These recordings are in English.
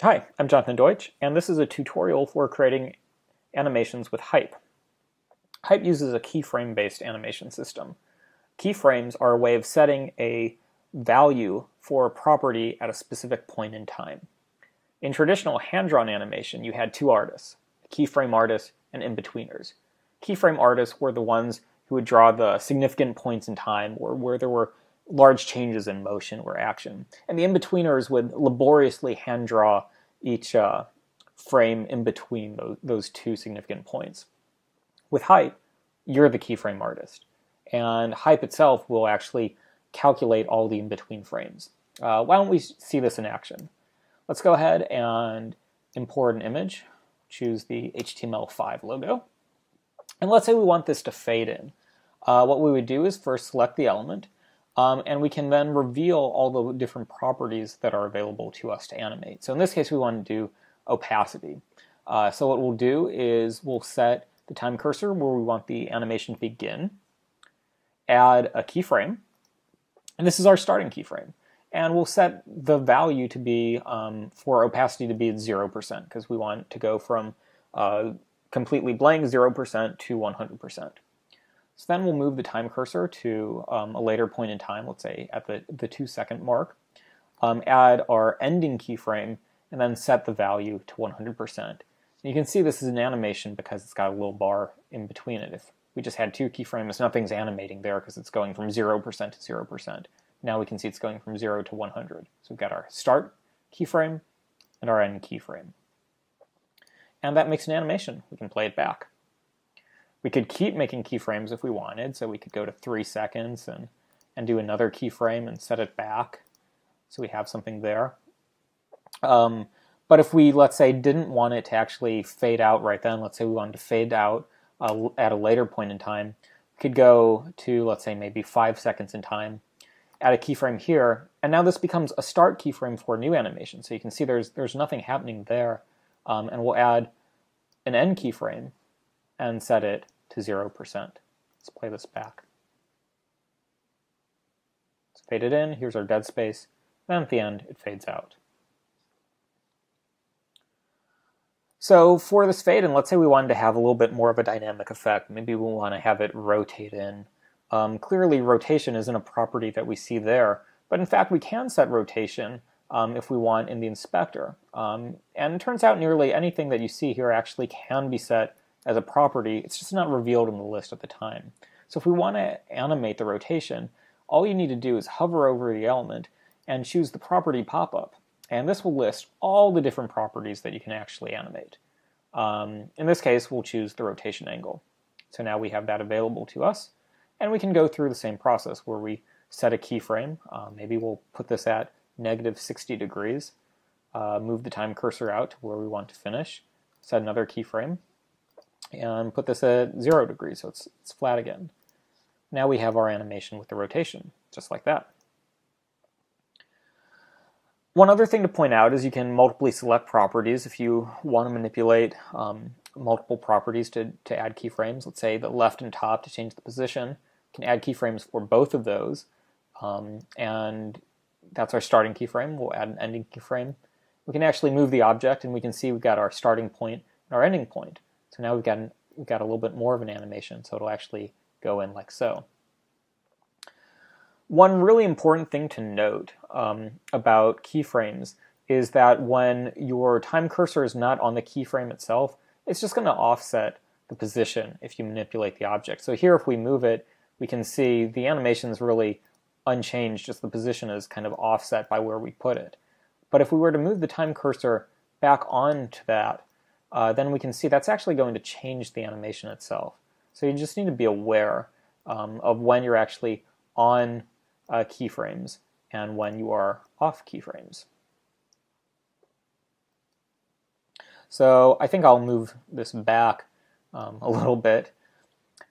Hi, I'm Jonathan Deutsch, and this is a tutorial for creating animations with Hype. Hype uses a keyframe-based animation system. Keyframes are a way of setting a value for a property at a specific point in time. In traditional hand-drawn animation, you had two artists, a keyframe artist and in-betweeners. Keyframe artists were the ones who would draw the significant points in time or where there were large changes in motion or action. And the in-betweeners would laboriously hand draw each frame in between those two significant points. With Hype, you're the keyframe artist, and Hype itself will actually calculate all the in-between frames. Why don't we see this in action? Let's go ahead and import an image, choose the HTML5 logo, and let's say we want this to fade in. What we would do is first select the element, and we can then reveal all the different properties that are available to us to animate. So in this case, we want to do opacity. So what we'll do is we'll set the time cursor where we want the animation to begin, add a keyframe, and this is our starting keyframe. And we'll set the value to be, for opacity to be at 0%, because we want to go from completely blank 0% to 100%. So then we'll move the time cursor to a later point in time, let's say at the 2-second mark, add our ending keyframe, and then set the value to 100%. And you can see this is an animation because it's got a little bar in between it. If we just had two keyframes, nothing's animating there because it's going from 0% to 0%. Now we can see it's going from 0 to 100. So we've got our start keyframe and our end keyframe. And that makes an animation. We can play it back. We could keep making keyframes if we wanted, so we could go to 3 seconds and do another keyframe and set it back, so we have something there. But if we, let's say, didn't want it to actually fade out right then, let's say we wanted to fade out at a later point in time, we could go to, let's say, maybe 5 seconds in time, add a keyframe here, and now this becomes a start keyframe for a new animation. So you can see there's nothing happening there, and we'll add an end keyframe and set it to 0%. Let's play this back. Let's fade it in. Here's our dead space. Then at the end, it fades out. So for this fade in, let's say we wanted to have a little bit more of a dynamic effect. Maybe we want to have it rotate in. Clearly, rotation isn't a property that we see there, but in fact, we can set rotation if we want in the inspector. And it turns out nearly anything that you see here actually can be set as a property. It's just not revealed in the list at the time. So if we want to animate the rotation, all you need to do is hover over the element and choose the property pop-up. And this will list all the different properties that you can actually animate. In this case, we'll choose the rotation angle. So now we have that available to us. And we can go through the same process where we set a keyframe. Maybe we'll put this at -60 degrees. Move the time cursor out to where we want to finish. Set another keyframe. And put this at 0 degrees, so it's flat again. Now we have our animation with the rotation, just like that. One other thing to point out is you can multiply select properties if you want to manipulate multiple properties to add keyframes. Let's say the left and top to change the position. You can add keyframes for both of those, and that's our starting keyframe. We'll add an ending keyframe. We can actually move the object, and we can see we've got our starting point and our ending point. So now we've got a little bit more of an animation, so it'll actually go in like so. One really important thing to note about keyframes is that when your time cursor is not on the keyframe itself, it's just going to offset the position if you manipulate the object. So here, if we move it, we can see the animation is really unchanged, just the position is kind of offset by where we put it. But if we were to move the time cursor back onto that, then we can see that's actually going to change the animation itself. So you just need to be aware of when you're actually on keyframes and when you are off keyframes. So I think I'll move this back a little bit.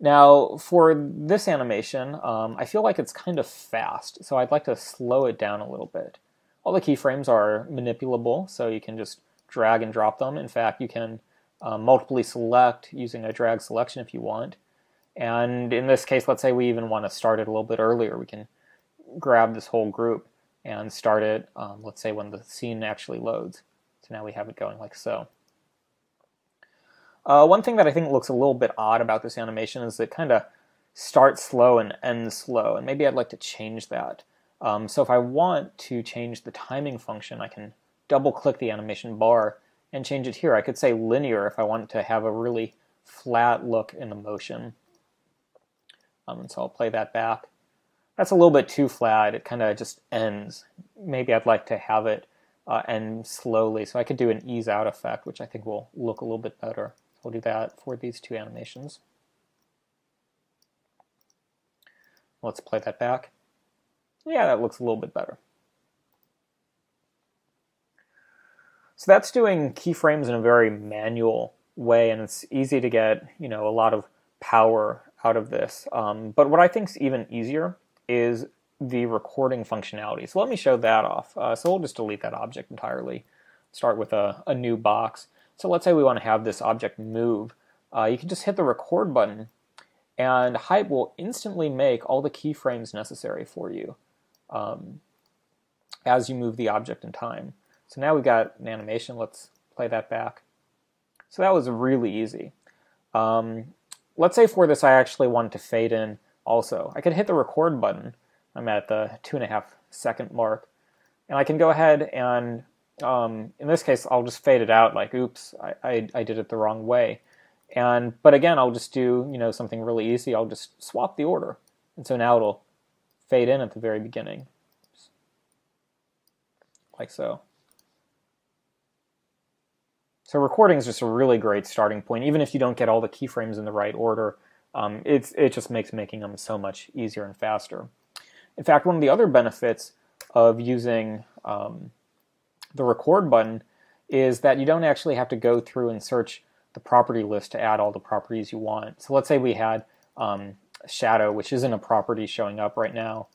Now for this animation, I feel like it's kind of fast, so I'd like to slow it down a little bit. All the keyframes are manipulable, so you can just drag and drop them. In fact, you can multiply select using a drag selection if you want. And in this case, let's say we even want to start it a little bit earlier. We can grab this whole group and start it, let's say when the scene actually loads. So So now we have it going like so. One thing that I think looks a little bit odd about this animation is it kind of starts slow and ends slow, and maybe I'd like to change that. So if I want to change the timing function, I can double-click the animation bar and change it here. I could say linear if I want to have a really flat look in the motion. And so I'll play that back. That's a little bit too flat. It kind of just ends. Maybe I'd like to have it end slowly. So I could do an ease out effect, which I think will look a little bit better. We'll do that for these two animations. Let's play that back. Yeah, that looks a little bit better. So that's doing keyframes in a very manual way, and it's easy to get, a lot of power out of this. But what I think is even easier is the recording functionality. So let me show that off. So we'll just delete that object entirely. Start with a new box. So let's say we want to have this object move. You can just hit the record button, and Hype will instantly make all the keyframes necessary for you as you move the object in time. So now we've got an animation. Let's play that back. So that was really easy. Let's say for this I actually wanted to fade in also. I could hit the record button. I'm at the 2.5 second mark. And I can go ahead and, in this case, I'll just fade it out like, oops, I did it the wrong way. But again, I'll just do something really easy. I'll just swap the order. And so now it'll fade in at the very beginning. Like so. So recording is just a really great starting point. Even if you don't get all the keyframes in the right order, it just makes making them so much easier and faster. In fact, one of the other benefits of using the record button is that you don't actually have to go through and search the property list to add all the properties you want. So let's say we had shadow, which isn't a property showing up right now,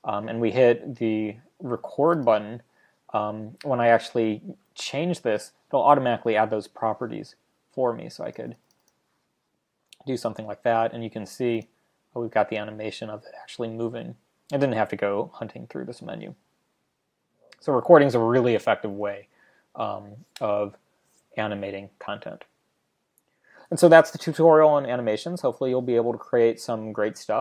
and we hit the record button. When I actually change this, it'll automatically add those properties for me. So I could do something like that, and you can see we've got the animation of it actually moving. I didn't have to go hunting through this menu. So recording is a really effective way of animating content. And so that's the tutorial on animations. Hopefully you'll be able to create some great stuff.